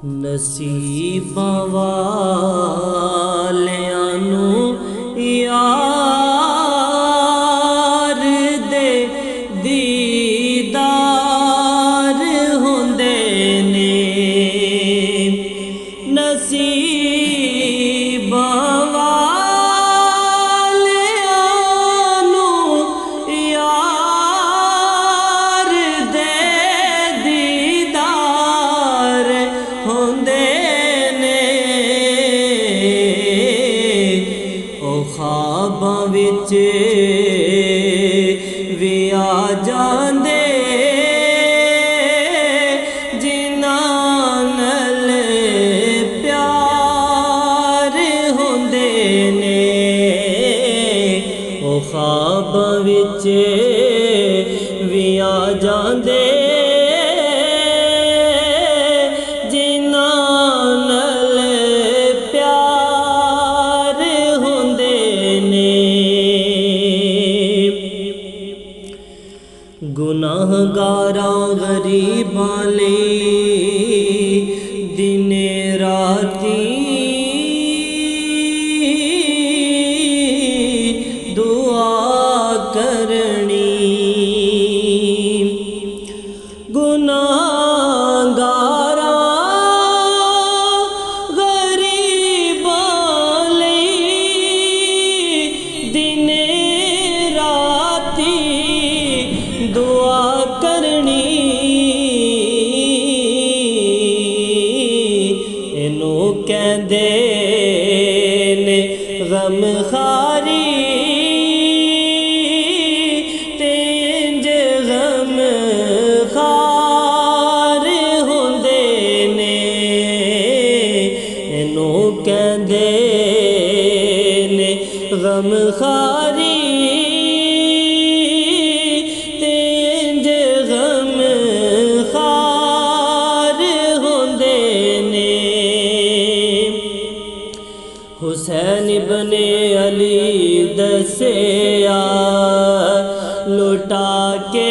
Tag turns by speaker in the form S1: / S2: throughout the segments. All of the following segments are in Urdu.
S1: نصیباں والیاں نوں یار دے دیدار ہوندے نے نصیباں والیاں نوں یار دے دیدار ہوندے نے او خواباں وچ وی آ جاندے جنہاں نال پیار ہوندے نے او خواباں وچ وی آ جاندے جنہاں نال پیار ہوندے نے گناہگاراں غریباں لئی دن راتی دعا کرنی گناہگاراں غریباں لئی دن راتی دعا کرنی اینوں کہندے نے غم خاری تے انج غم خار ہوندے نے اینوں کہندے نے غم خاری تے انج غم خار ہوندے نے حسین ابن علی دسیا لٹا کے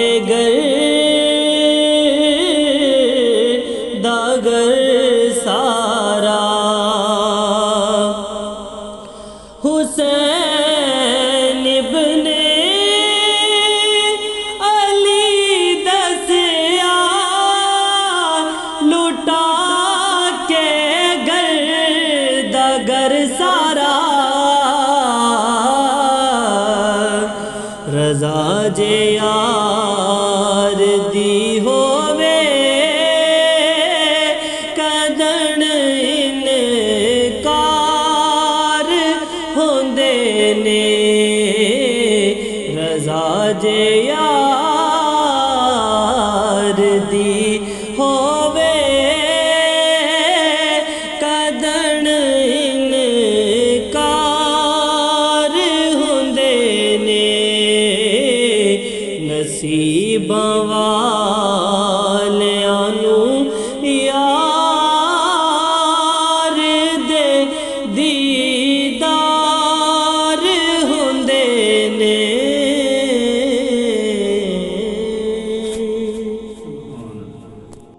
S1: داگر سارا حسین ابن علی دسیا لٹا کے داگر سارا رضا جے یار دی ہووے کدن انکار ہوندے نے رضا جے یار دی ہووے کدن انکار ہوندے نے نصیباں